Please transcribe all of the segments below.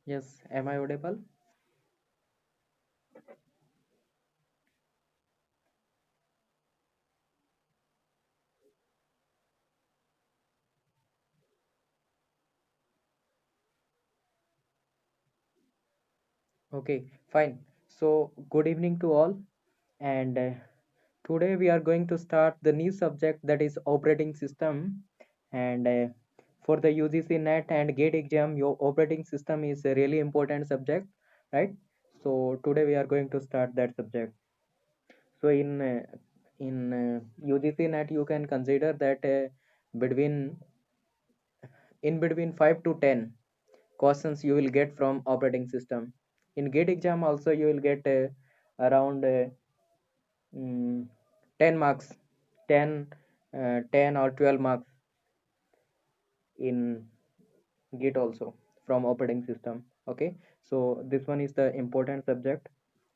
Yes, am I audible? Okay, fine. So, good evening to all, and today we are going to start the new subject that is operating system. And for the UGC NET and GATE exam, your operating system is a really important subject, right? So, today we are going to start that subject. So, in UGC NET, you can consider that between in between 5 to 10 questions you will get from operating system. In gate exam also you will get around mm, 10 marks, 10 or 12 marks in gate also from operating system. Okay, so this one is the important subject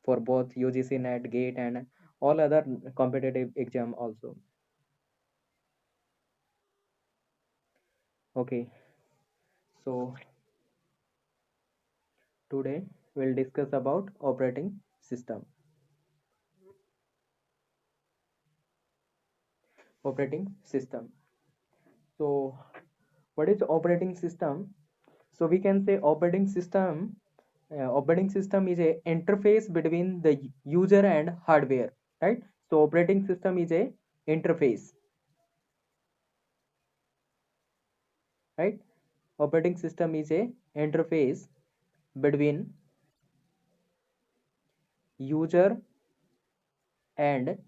for both UGC NET gate and all other competitive exam also. Okay, so today we'll discuss about operating system. So what is operating system? So we can say operating system is a interface between the user and hardware, right? So operating system is a interface, right? Operating system is a interface between user and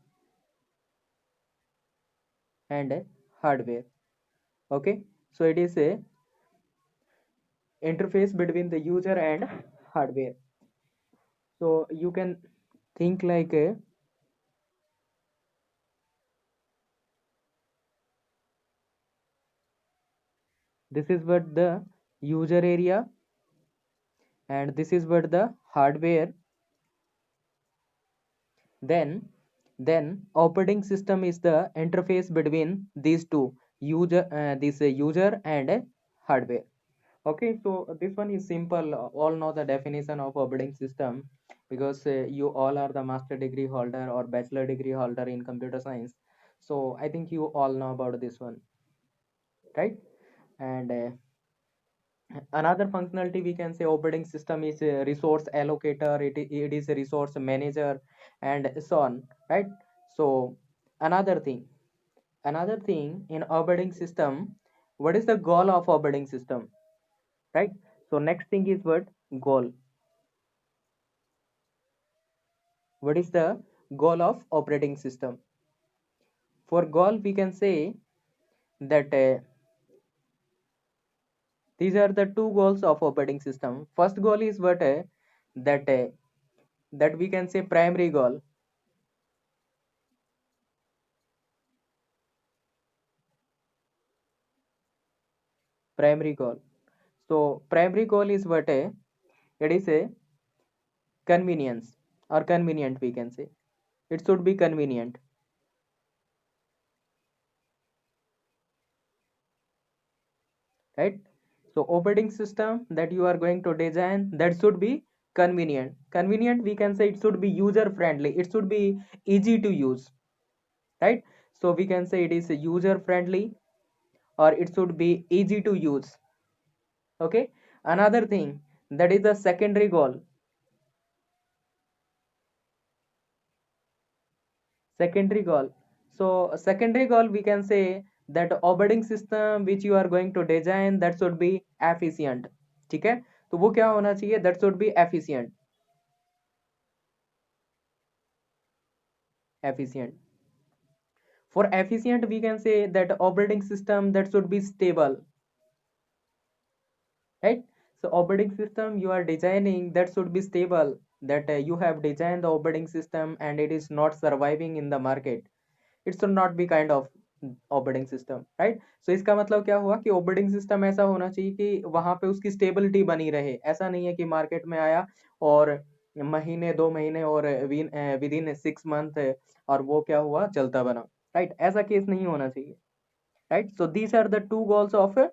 and hardware. Okay, so it is a interface between the user and hardware. So you can think like this is what the user area, and this is what the hardware. Then then operating system is the interface between these two, user and hardware. Okay, so this one is simple. All know the definition of operating system because you all are the master degree holder or bachelor degree holder in computer science. So I think you all know about this one, right? And another functionality we can say operating system is a resource allocator, it is a resource manager, and so on, right? So another thing another thing in operating system, what is the goal of operating system, right? So next thing is what goal. What is the goal of operating system? For goal we can say that these are the two goals of operating system. First goal is what that that we can say primary goal. So primary goal is what it is a convenience or convenient we can say. It should be convenient, right? So operating system that you are going to design, that should be convenient. Convenient we can say it should be user friendly. It should be easy to use, right? So we can say it is user friendly or it should be easy to use. Okay. Another thing, that is the secondary goal. Secondary goal. So secondary goal we can say that operating system which you are going to design, that should be efficient. ठीक है, तो वो क्या होना चाहिए, that should be efficient. For efficient we can say that operating system that should be stable, right? So operating system you are designing, that should be stable, that you have designed the operating system and it is not surviving in the market. It should not be kind of operating system, right? So इसका मतलब क्या हुआ कि operating system ऐसा होना चाहिए कि वहां पे उसकी स्टेबिलिटी बनी रहे। ऐसा नहीं है कि मार्केट में आया और महीने 2 महीने और विद इन 6 मंथ और वो क्या हुआ, चलता बना, राइट? ऐसा केस नहीं होना चाहिए, right? So these are the two goals of a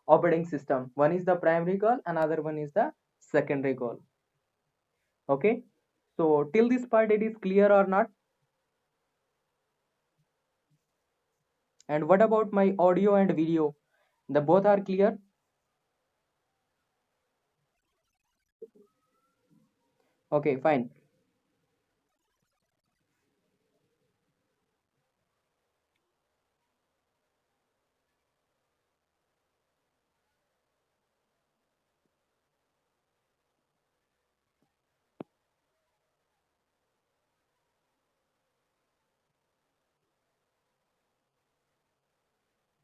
operating system. One is the primary goal, another one is the secondary call. Okay, so till this part it is clear or not? And what about my audio and video? The both are clear? Okay, fine.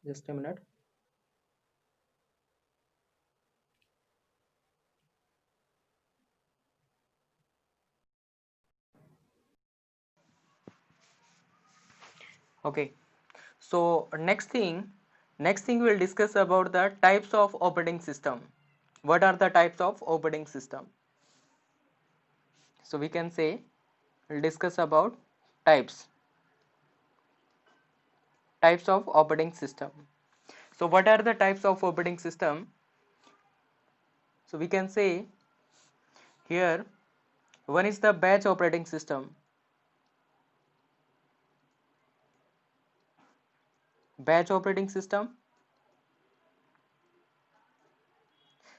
Just a minute. Okay, so next thing we'll discuss about the types of operating system. What are the types of operating system? So we can say we'll discuss about types types of operating system. So what are the types of operating system? So we can say here one is the batch operating system. Batch operating system.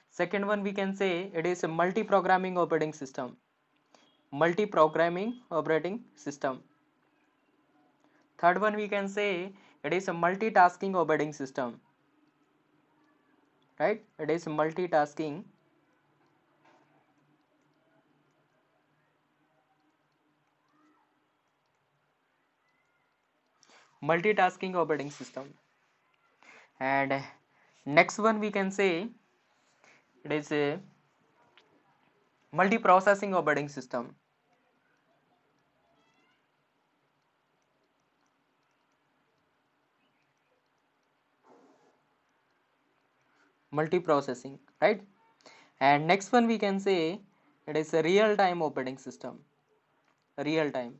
Second one we can say it is a multi-programming operating system. Multi-programming operating system. Third one we can say it is a multitasking operating system. Right? It is multitasking operating system. And next one we can say it is a multiprocessing operating system. Multiprocessing, right? And next one we can say it is a real-time operating system. Real time.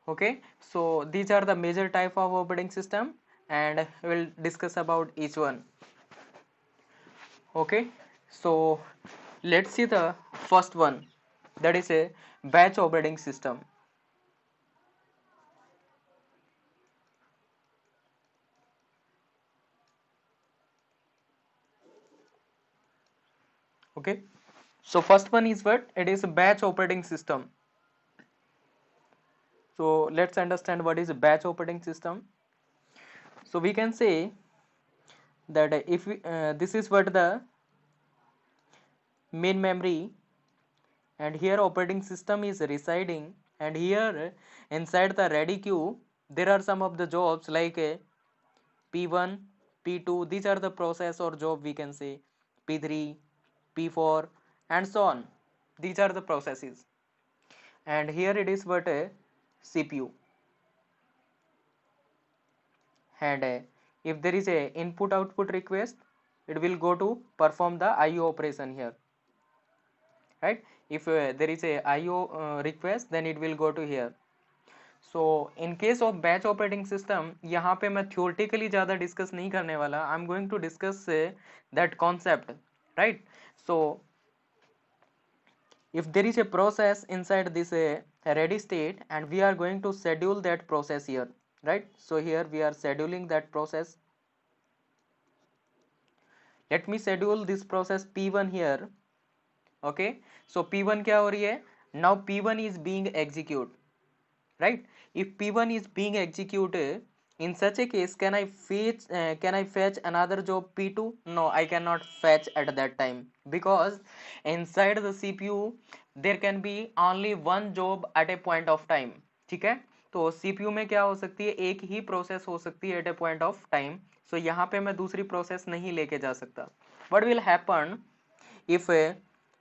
Okay, so these are the major type of operating system and we'll discuss about each one. Okay, so let's see the first one, that is a batch operating system. Okay, so first one is what? It is a batch operating system. So let's understand what is a batch operating system. So we can say that if we this is what the main memory, and here operating system is residing, and here inside the ready queue there are some of the jobs like P1, P2, these are the process or job we can say, P3, P4 and so on. These are the processes, and here it is what a CPU. And if there is a input output request, it will go to perform the IO operation here, right? If there is a IO request, then it will go to here. So in case of batch operating system, यहाँ पे मैं theoretically ज़्यादा discuss नहीं करने वाला. I'm going to discuss that concept, right? So if there is a process inside this ready state, and we are going to schedule that process here, right? So here we are scheduling that process. Let me schedule this process P1 here. Okay, so P1 क्या हो रही है? Now P1 is being executed, right? If P1 is being executed, in such a case can I fetch another job P2? No, I cannot fetch at that time, because inside the CPU there can be only one job at a point of time. ठीक है, तो CPU में क्या हो सकती है? एक ही process हो सकती है at a point of time. So यहाँ पे मैं दूसरी प्रोसेस नहीं लेके जा सकता. What will happen if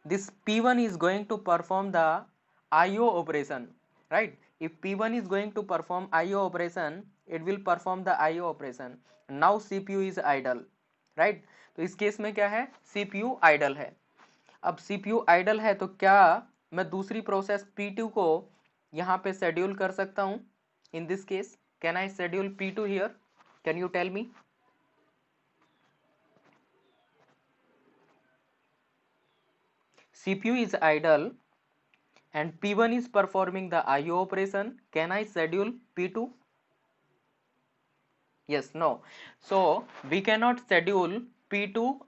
this P1 is going to perform the IO operation, right? If P1 is going to perform IO operation, it will perform the IO operation. Now CPU is idle, right? तो इस case में क्या है? CPU idle है. अब CPU idle है तो क्या मैं दूसरी प्रोसेस P2 को यहाँ पे शेड्यूल कर सकता हूँ? In this case, can I schedule P2 here? Can you tell me? CPU is idle and P1 is performing the IO operation, can I schedule P2? Yes, no. So we cannot schedule P2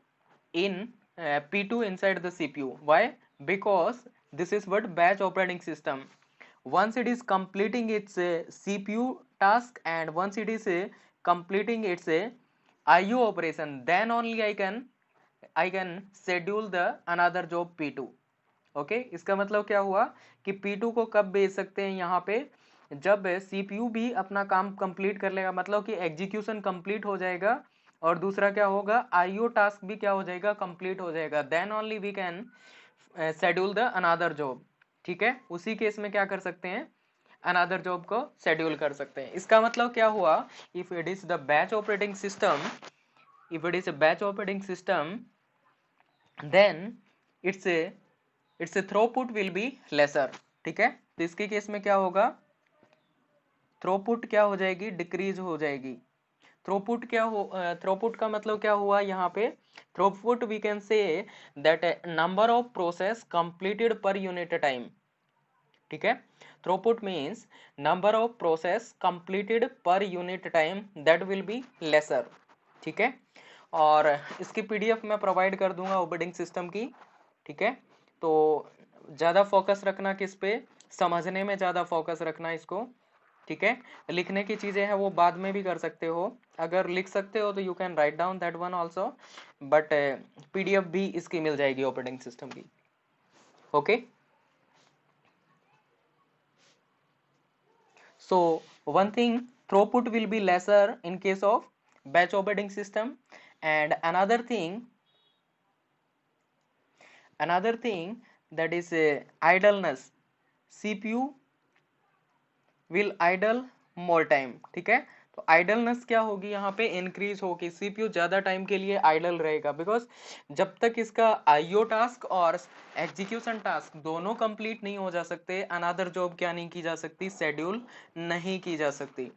in P2 inside the CPU. Why? Because this is what batch operating system. Once it is completing its CPU task and once it is completing its IO operation, then only I can schedule the another job P2. Okay इसका मतलब क्या हुआ कि P2 को कब भेज सकते हैं यहाँ पे, जब CPU भी अपना काम कंप्लीट कर लेगा, मतलब कि एग्जीक्यूशन कंप्लीट हो जाएगा और दूसरा क्या होगा, IO टास्क भी क्या हो जाएगा, कंप्लीट हो जाएगा, then only we can schedule the another job. ठीक है, उसी केस में क्या कर सकते हैं, अनदर जॉब को शेड्यूल कर सकते हैं। इसका मतलब क्या हुआ, if it is the batch operating system, if it is a batch operating system, then its a throughput will be lesser. ठीक है, तो इसके केस में क्या होगा, थ्रोपुट क्या हो जाएगी, डिक्रीज हो जाएगी। थ्रोपुट क्या हो, थ्रोपुट का मतलब क्या हुआ यहाँ पे, throughput we can say that number of process completed per unit time. ठीक है, throughput means number of process completed per unit time that will be lesser. ठीक है, और इसकी पीडीएफ मैं प्रोवाइड कर दूंगा ऑपरेटिंग सिस्टम की। ठीक है, तो ज़्यादा फोकस रखना किस पे, समझने में ज़्यादा फोकस रखना इसको। ठीक है, लिखने की चीज़ें हैं वो बाद में भी कर सकते हो, अगर लिख सकते हो तो you can write down that one also, but PDF भी इसकी मिल जाएगी ऑपरेटिंग सिस्टम की। Okay, so one thing, throughput will be lesser in case of batch operating system, and another thing that is idleness, CPU will idle more time। ठीक है, तो idleness क्या होगी यहाँ पे, इंक्रीज होगी, CPU ज्यादा टाइम के लिए आइडल रहेगा, बिकॉज जब तक इसका IO टास्क और एग्जीक्यूशन टास्क दोनों कंप्लीट नहीं हो जा सकते, अनदर जॉब क्या नहीं की जा सकती, शेड्यूल नहीं की जा सकती।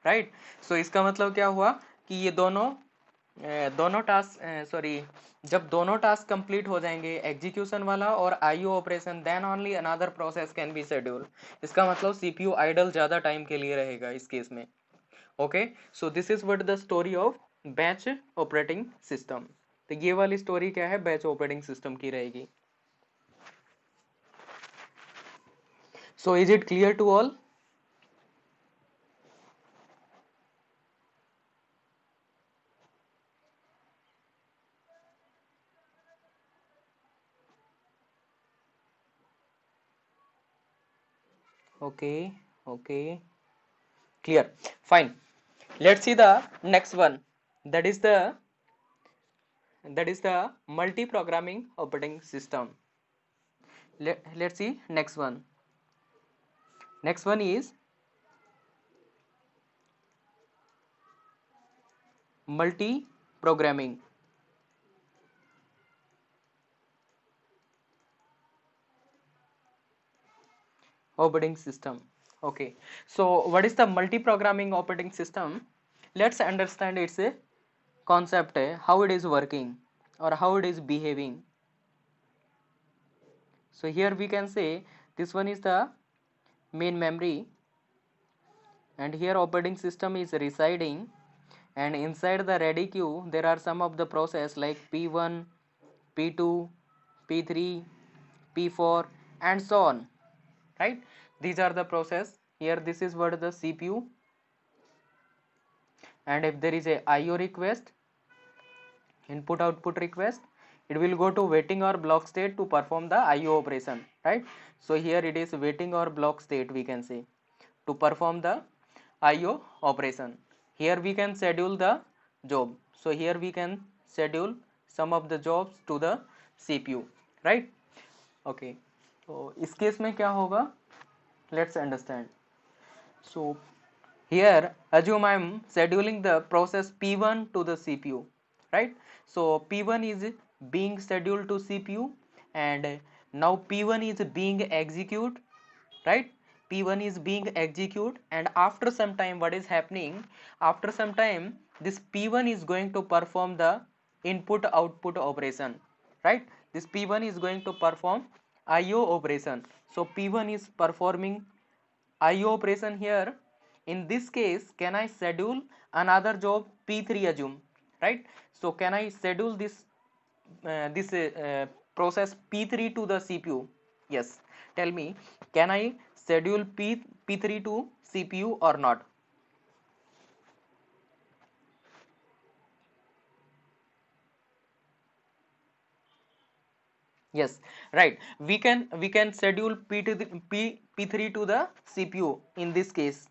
राइट, सो इसका मतलब क्या हुआ कि ये दोनों टास्क, सॉरी, जब दोनों टास्क कंप्लीट हो जाएंगे, एग्जीक्यूशन वाला और IO operation, then only another process can be schedule. इसका मतलब CPU आइडल ज्यादा टाइम के लिए रहेगा इस केस में। Okay, so this is what the story of batch operating system. तो ये वाली स्टोरी क्या है, बैच ऑपरेटिंग सिस्टम की रहेगी। So is it clear to all? Okay, okay, clear, fine. Let's see the next one. That is the multi-programming operating system. Let's see next one. Next one is multi-programming operating system. Okay, so what is the multi-programming operating system? Let's understand its concept, how it is working or how it is behaving. So here we can say this one is the main memory, and here operating system is residing, and inside the ready queue there are some of the process like P1, P2, P3, P4 and so on. Right, these are the process. Here this is what the CPU, and if there is a IO request, input output request, it will go to waiting or block state to perform the IO operation. Right, so here it is waiting or block state, we can say, to perform the IO operation. Here we can schedule the job, so here we can schedule some of the jobs to the CPU. Right, okay, so इस case में क्या होगा, let's understand. So here assume I am scheduling the process P1 to the CPU, right? So P1 is being scheduled to CPU, and now P1 is being execute, right? P1 is being execute, and after some time what is happening, after some time this P1 is going to perform the input output operation. right? This P1 is going to perform IO operation. So P1 is performing IO operation here. In this case, can I schedule another job P3 assume, right? So can I schedule this process P3 to the CPU? Yes. Tell me, can I schedule P3 to CPU or not? Yes, right. We can schedule P to the P3 to the CPU in this case.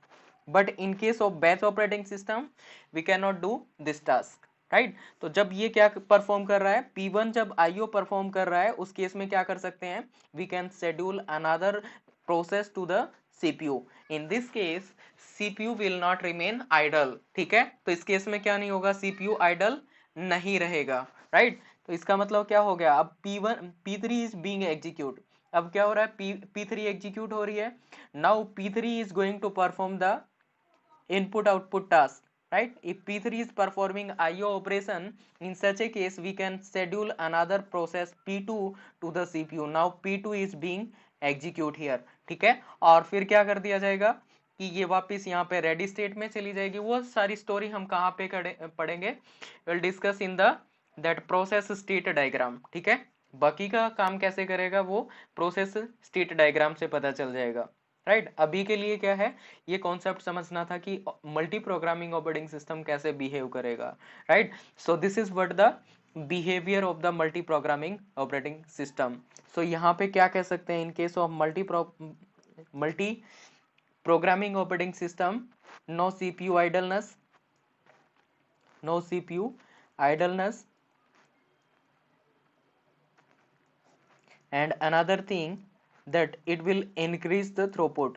But in case of batch operating system, we cannot do this task, right? तो जब ये क्या perform कर रहा है, P1 जब IO perform कर रहा है, उस केस में क्या कर सकते हैं? We can schedule another process to the CPU. In this case, CPU will not remain idle. ठीक है? तो इस केस में क्या नहीं होगा? CPU idle नहीं रहेगा, राइट? तो इसका मतलब क्या हो गया? अब P1 P3 is being execute. अब क्या हो रहा है? P3 एग्जीक्यूट हो रही है. Now P3 is going to perform the input output task, right? If P3 is performing IO operation, in such a case we can schedule another process P2 to the CPU. Now P2 is being execute here, ठीक है? और फिर क्या कर दिया जाएगा कि ये वापस यहाँ पे रेडी स्टेट में चली जाएगी. वो सारी स्टोरी हम कहाँ पे पढ़ेंगे? Will discuss in the that process state diagram, ठीक है? बाकी का काम कैसे करेगा वो प्रोसेस स्टेट डायग्राम से पता चल जाएगा, राइट? अभी के लिए क्या है, ये कॉन्सेप्ट समझना था कि मल्टी प्रोग्रामिंग ऑपरेटिंग सिस्टम कैसे बिहेव करेगा, right? So this is what the behaviour of the multi programming operating system. So यहाँ पे क्या कह सकते हैं? In case of multi programming operating system, no CPU idleness, no CPU idleness, and another thing that it will increase the throughput,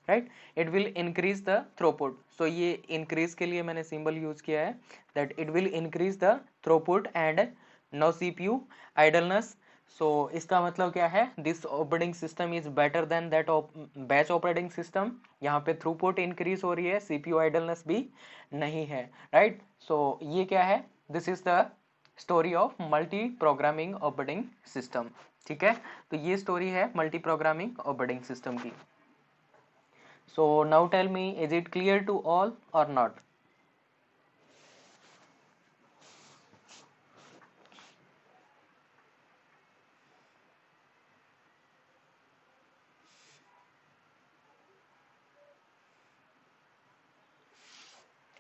right? It will increase the throughput. So ये increase के लिए मैंने symbol use किया है that it will increase the throughput and no CPU idleness. So इसका मतलब क्या है? This operating system is better than that of batch operating system. यहाँ पे throughput increase हो रही है, CPU idleness भी नहीं है, right? So ये क्या है? This is the story of multi programming operating system. ठीक है? तो ये story है multi programming operating system की. So now tell me, is it clear to all or not?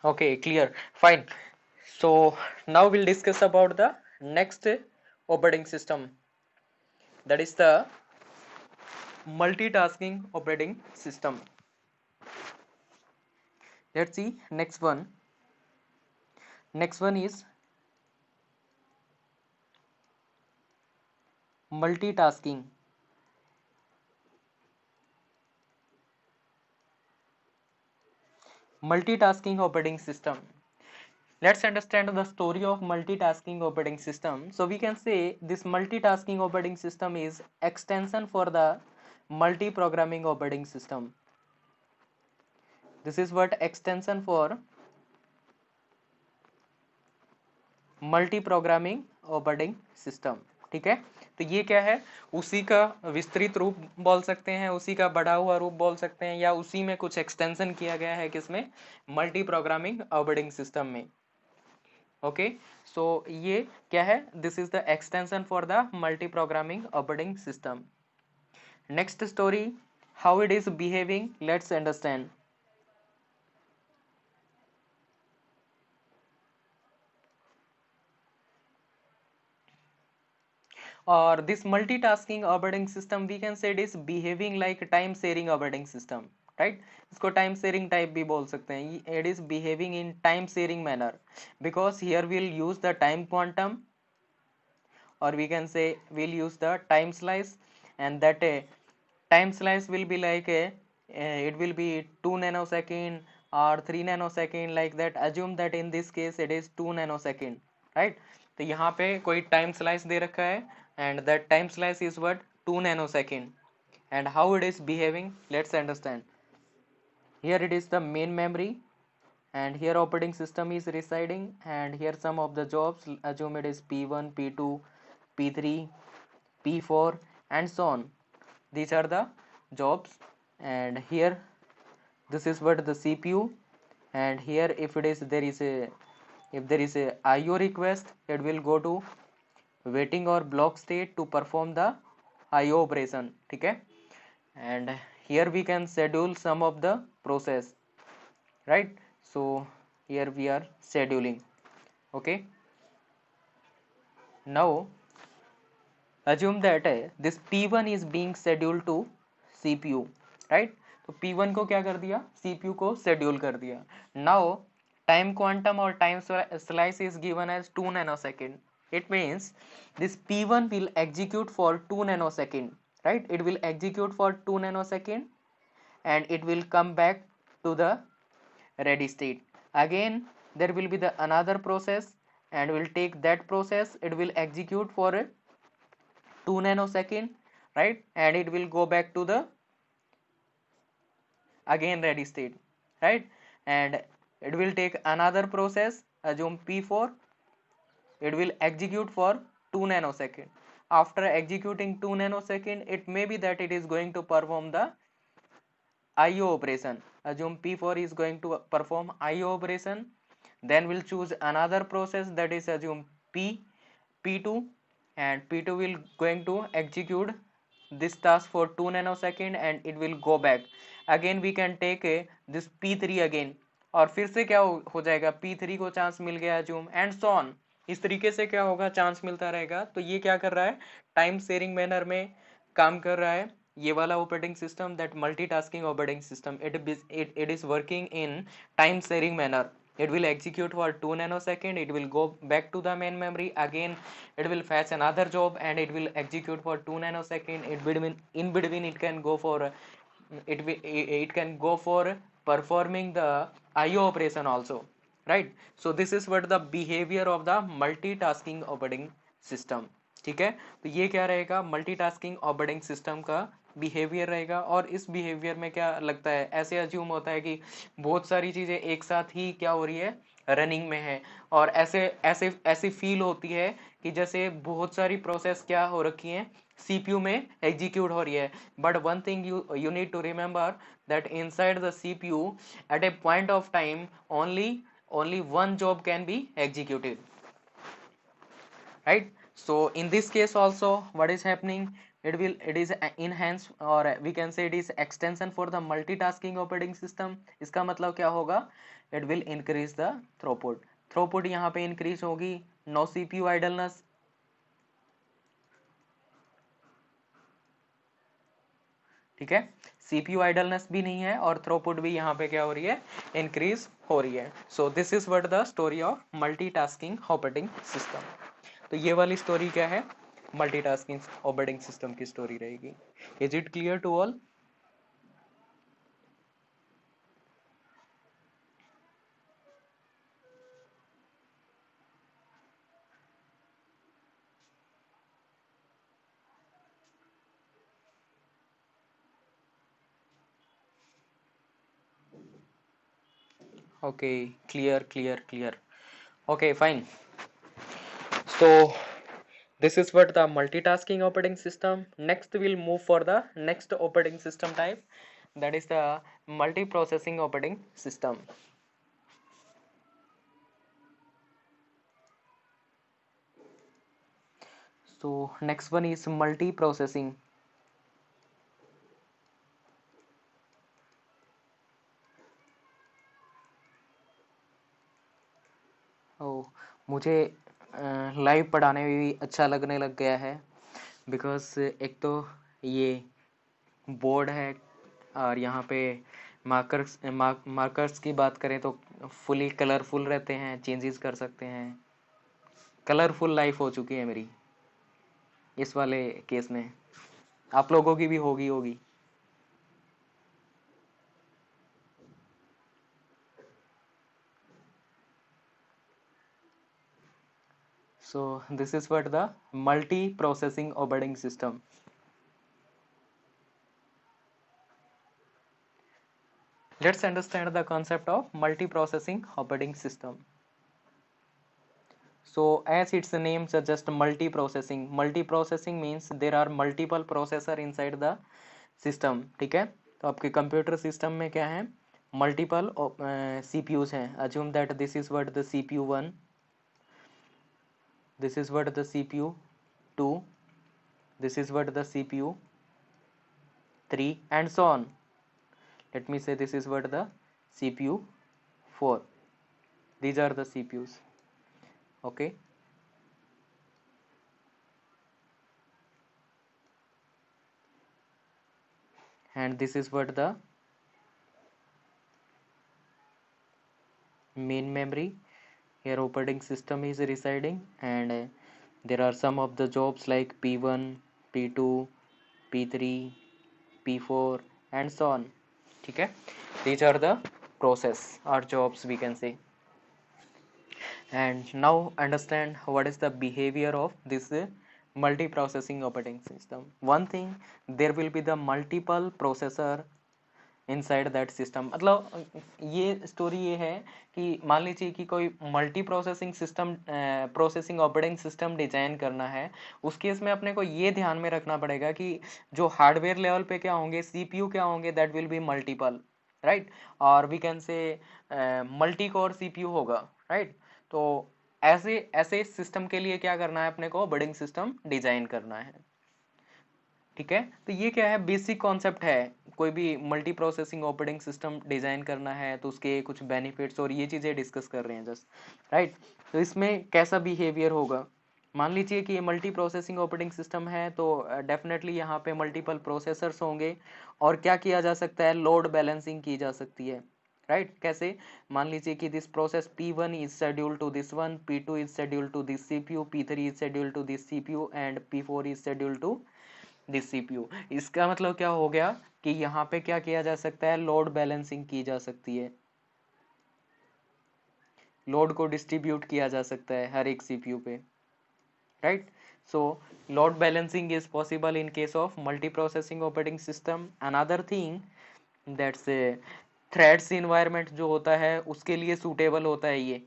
Okay, clear. Fine. So now we'll discuss about the next operating system. That is the multitasking operating system. Let's see next one. Next one is multitasking. Multitasking operating system. Let's understand the story of multitasking operating system. So we can say this multitasking operating system is extension for the multi-programming operating system. This is what extension for multi-programming operating system. ठीक है? तो ये क्या है? उसी का विस्तृत रूप बोल सकते हैं, उसी का बढ़ा हुआ रूप बोल सकते हैं, या उसी में कुछ एक्सटेंशन किया गया है किसमें? मल्टी प्रोग्रामिंग ऑपरेटिंग सिस्टम में. ओके, सो ये क्या है? This is the extension for the multi programming operating system. Next story, how it is behaving, let's understand. और this multitasking operating system we can say it is behaving like time sharing operating system, right? इसको time sharing type भी बोल सकते हैं. It is behaving in time sharing manner because here will use the time quantum, or we can say we'll use the time slice, and that time slice will be like it will be 2 nanosecond or 3 nanosecond, like that. Assume that in this case it is 2 nanosecond, right? तो यहाँ पे कोई time slice दे रखा है and that time slice is what? 2 nanosecond. And how it is behaving, let's understand. Here it is the main memory, and here operating system is residing, and here some of the jobs, assume it is P1, P2, P3, P4 and so on. These are the jobs, and here this is what the CPU, and here if it is there is a IO request, it will go to waiting or block state to perform the IO operation. ठीक है, and here we can schedule some of the process, right? So here we are scheduling. Okay, now assume that this P1 is being scheduled to CPU, right? तो P1 को क्या कर दिया, CPU को schedule कर दिया. Now time quantum or time slice is given as 2 nanosecond. It means this P1 will execute for 2 nanosecond, right? It will execute for 2 nanosecond and it will come back to the ready state. Again there will be the another process and will take that process, it will execute for 2 nanosecond, right? And it will go back to the again ready state, right? And it will take another process, assume P4, it will execute for 2 nanosecond. After executing 2 nanosecond, it may be that it is going to perform the IO operation. Assume P4 is going to perform IO operation, then we'll choose another process, that is assume P2, and P2 will going to execute this task for 2 nanosecond and it will go back. Again we can take this P3 again, और फिर से क्या हो जाएगा, P3 को chance मिल गया assume and so on. इस तरीके से क्या होगा, चांस मिलता रहेगा. तो ये क्या कर रहा है, टाइम शेयरिंग मैनर में काम कर रहा है. ये वाला operating system, that multitasking operating system, it is working in time sharing manner. It will execute for 2 nanosecond, it will go back to the main memory, again it will fetch another job and it will execute for 2 nanosecond. In between it can go for it can go for performing the IO operation also, right? So this is what the behavior of the multitasking operating system. ठीक है, तो ये क्या रहेगा, multitasking operating system का behaviour रहेगा. और इस बिहेवियर में क्या लगता है, ऐसे अज्यूम होता है कि बहुत सारी चीजें एक साथ ही क्या हो रही है, रनिंग में है, और ऐसे ऐसे ऐसी फील होती है कि जैसे बहुत सारी प्रोसेस क्या हो रखी हैं, CPU में एग्जीक्यूट हो रही है. But one thing you need to remember that inside the CPU at a point of time only one job can be executed, right? So in this case also what is happening, it is enhance, or we can say it is extension for the multitasking operating system. इसका मतलब क्या होगा, it will increase the throughput यहाँ पे increase होगी. no CPU idleness, ठीक है, CPU idleness भी नहीं है और थ्रोपुट भी यहाँ पे क्या हो रही है, इंक्रीज हो रही है. So this is what the story of multitasking operating system. तो ये वाली स्टोरी क्या है, मल्टीटास्किंग ऑपरेटिंग सिस्टम की स्टोरी रहेगी. Is it clear to all? Okay, clear. Okay, fine. So this is what the multitasking operating system. Next we'll move for the next operating system type, that is the multiprocessing operating system. So next one is multiprocessing. ओ, मुझे live पढ़ाने में भी अच्छा लगने लग गया है, because एक तो ये बोर्ड है और यहाँ पे मार्कर्स की बात करें तो फुली कलरफुल रहते हैं, चेंजेस कर सकते हैं. कलरफुल लाइफ हो चुकी है मेरी इस वाले केस में. आप लोगों की भी होगी. So this is what the multi-processing operating system. Let's understand the concept of multiprocessing operating system. So as its name suggests, multiprocessing means there are multiple processor inside the system. ठीक है, तो आपके कंप्यूटर सिस्टम में क्या है, multiple CPUs हैं. Assume that this is what the CPU 1, this is what the CPU 2, this is what the CPU 3, and so on. Let me say this is what the CPU 4. These are the CPUs. Okay. And this is what the main memory. Here operating system is residing, and there are some of the jobs like P1, P2, P3, P4, and so on. ठीक है, these are the process or jobs we can say. And now understand what is the behavior of this multiprocessing operating system. One thing, there will be the multiple processor inside that system. मतलब ये story ये है कि मान लीजिए कि कोई multi processing system, processing operating system design करना है. उस केस में अपने को ये ध्यान में रखना पड़ेगा कि जो हार्डवेयर लेवल पे क्या होंगे, सीपीयू क्या होंगे, that will be multiple, right. और we can say multi core CPU होगा, राइट. तो ऐसे ऐसे सिस्टम के लिए क्या करना है, अपने को ऑपरेटिंग सिस्टम डिजाइन करना है. ठीक है, तो ये क्या है, बेसिक कॉन्सेप्ट है. कोई भी multi processing operating system design करना है तो उसके कुछ बेनिफिट्स और ये चीजें डिस्कस कर रहे हैं जस्ट, राइट. तो इसमें कैसा बिहेवियर होगा, मान लीजिए कि ये मल्टी प्रोसेसिंग ऑपरेटिंग सिस्टम है तो डेफिनेटली यहाँ पे मल्टीपल प्रोसेसर्स होंगे. और क्या किया जा सकता है, लोड बैलेंसिंग की जा सकती है, राइट. कैसे, मान लीजिए कि this process P1 is schedule to this one, P2 is schedule to this CPU, P3 is schedule to this CPU, and P4 is schedule to this CPU. इसका मतलब क्या हो गया कि यहाँ पे क्या किया जा सकता है, लोड बैलेंसिंग की जा सकती है, लोड को डिस्ट्रीब्यूट किया जा सकता है हर एक CPU पे, right. So load balancing is possible in case of multi processing operating system. Another thing that's threads environment जो होता है उसके लिए सूटेबल होता है ये,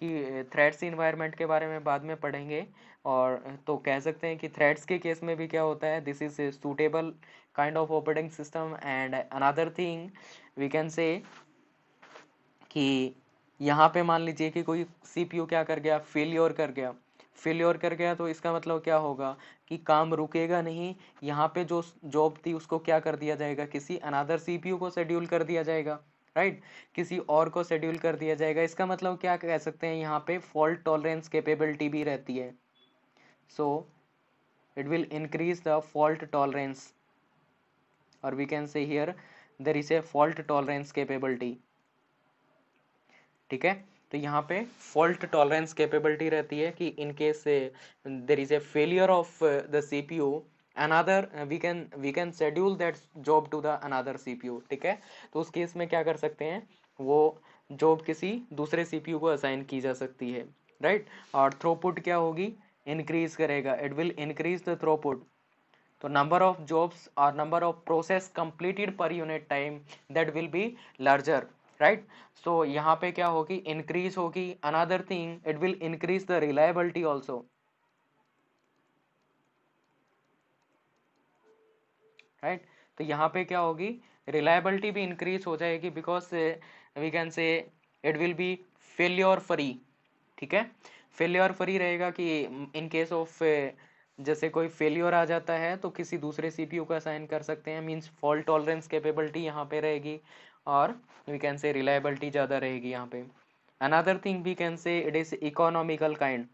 कि थ्रेड्स इन्वायरमेंट के बारे में बाद में पढ़ेंगे. और तो कह सकते हैं कि थ्रेड्स के केस में भी क्या होता है, this is suitable kind of operating system. And another thing we can say कि यहाँ पे मान लीजिए कि कोई CPU क्या कर गया, फेलियर कर गया तो इसका मतलब क्या होगा कि काम रुकेगा नहीं. यहाँ पे जो जॉब थी उसको क्या कर दिया जाएगा, किसी अनदर CPU को शेड्यूल कर दिया जाएगा, राइट. किसी और को शेड्यूल कर दिया जाएगा. इसका मतलब क्या कह सकते हैं, यहाँ पे फॉल्ट टॉलरेंस कैपेबिलिटी भी रहती है. So it will increase the fault tolerance, और we can say here there is a fault tolerance capability. ठीक है, तो यहाँ पे फॉल्ट टॉलरेंस कैपेबिलिटी रहती है कि in case there is a failure of the CPU, another we can schedule that job to the another CPU. ठीक है, तो उस केस में क्या कर सकते हैं, वो जॉब किसी दूसरे CPU को असाइन की जा सकती है, राइट. और थ्रूपुट क्या होगी, इंक्रीज करेगा, it will increase the throughput. तो नंबर ऑफ जॉब्स और number of process completed per unit time that will be larger, right. So यहाँ पे क्या होगी, इंक्रीज होगी. Another thing, it will increase the reliability also, right. तो यहाँ पे क्या होगी, रिलायबिलिटी भी इंक्रीज हो जाएगी, because we can say it will be failure free. ठीक है, फेलियर फ्री रहेगा कि इन केस ऑफ जैसे कोई फेलियर आ जाता है तो किसी दूसरे CPU को असाइन कर सकते हैं, मींस फॉल्ट टॉलरेंस कैपेबिलिटी यहाँ पे रहेगी, और वी कैन से रिलायबिलिटी ज़्यादा रहेगी यहाँ पे. Another thing we can say it is economical kind.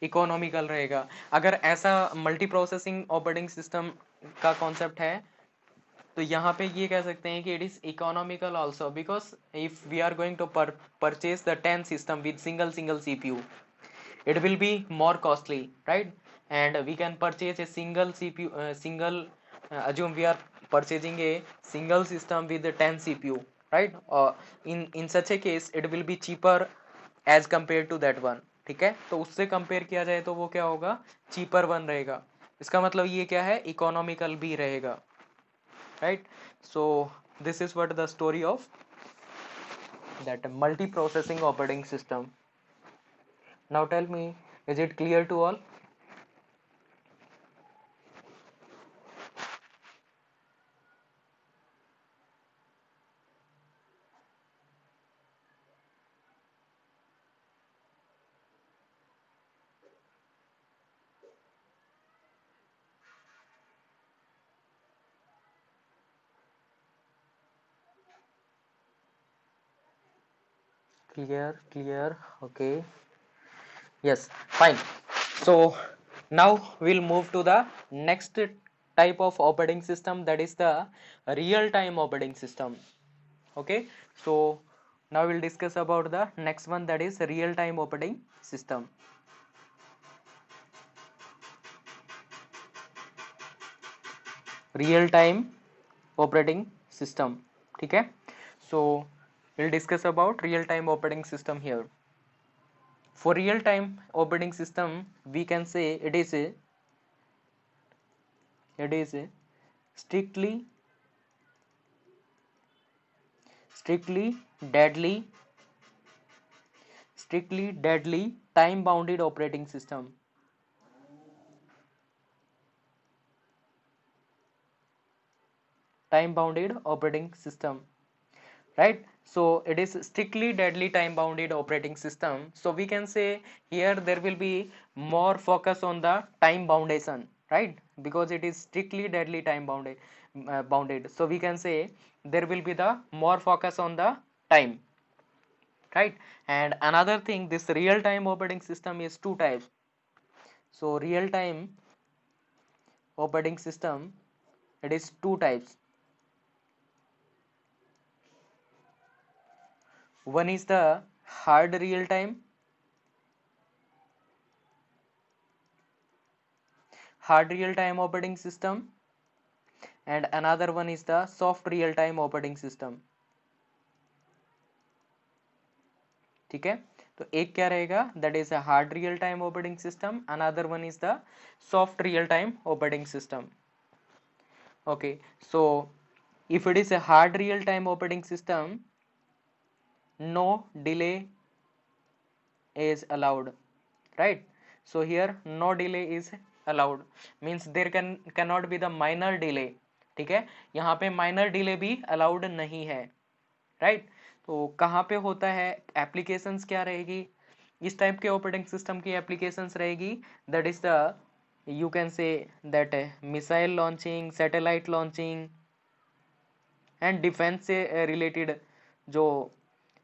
Economical रहेगा. अगर ऐसा मल्टी प्रोसेसिंग ऑपरेटिंग सिस्टम का कॉन्सेप्ट है तो यहाँ पे ये कह सकते हैं कि it is economical also, because if we are going to purchase the 10 system with single CPU, it will be more costly, right. And we can purchase a single CPU, assume we are purchasing a single system with 10 CPU, right. In such a case it will be cheaper as compared to that one. ठीक है, तो उससे compare किया जाए तो वो क्या होगा, चीपर वन रहेगा. इसका मतलब ये क्या है, इकोनॉमिकल भी रहेगा, right. So this is what the story of that multi processing operating system. Now tell me, is it clear to all? Clear, okay, yes, fine. So now we'll move to the next type of operating system, that is the real time operating system. Okay, so now we'll discuss about the next one, that is real time operating system. Real time operating system, ठीक है. So we'll discuss about real time operating system here. For real time operating system, we can say it is a strictly deadly time bounded operating system. Time bounded operating system, right? So it is strictly deadly time bounded operating system. So we can say here there will be more focus on the time boundation, right? Because it is strictly deadly time bounded, so we can say there will be the more focus on the time, right? And another thing, this real time operating system is two types. So real time operating system, it is two types. One is the hard real time operating system, and another one is the soft real time operating system. ठीक है, तो एक क्या रहेगा, that is a hard real time operating system, another one is the soft real time operating system. Okay, so if it is a hard real time operating system, no delay is allowed, right? So here no delay is allowed, means there cannot be the minor delay. ठीक है, यहाँ पे minor delay भी allowed नहीं है, right? तो कहाँ पे होता है, एप्लीकेशंस क्या रहेगी, इस टाइप के ऑपरेटिंग सिस्टम की एप्लीकेशंस रहेगी, that is the, you can say that missile launching, satellite launching and defence से रिलेटेड जो,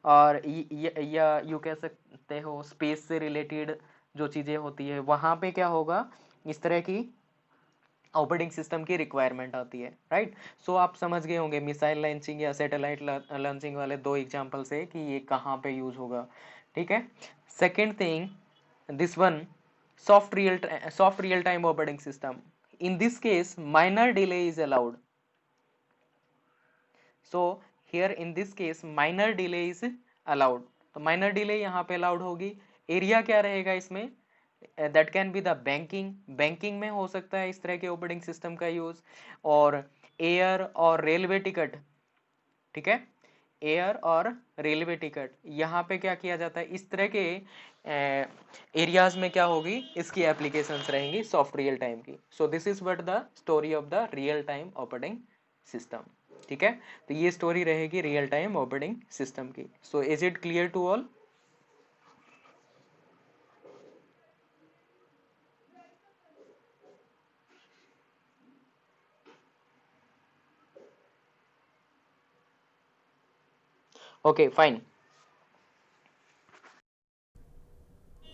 और या यू कह सकते हो स्पेस से रिलेटेड जो चीज़ें होती है, वहाँ पे क्या होगा, इस तरह की ऑपरेटिंग सिस्टम की रिक्वायरमेंट आती है, राइट? सो आप समझ गए होंगे मिसाइल लॉन्चिंग या सैटेलाइट लॉन्चिंग वाले दो एग्जांपल से कि ये कहाँ पे यूज होगा, ठीक है. Second thing, this one, soft real time operating system. In this case minor delay is allowed. So here in this case minor delay is allowed. तो minor delay यहाँ पे allowed होगी. एरिया क्या रहेगा इसमें, that can be the banking में हो सकता है इस तरह के ऑपरेटिंग सिस्टम का यूज, और एयर और रेलवे टिकट, ठीक है, एयर और रेलवे टिकट, यहाँ पे क्या किया जाता है, इस तरह के एरियाज में क्या होगी, इसकी एप्लीकेशंस रहेंगी सॉफ्ट रियल टाइम की. सो this is what the story of the real time operating system. ठीक है, तो ये स्टोरी रहेगी रियल टाइम ऑपरेटिंग सिस्टम की. So is it clear to all? Okay, fine.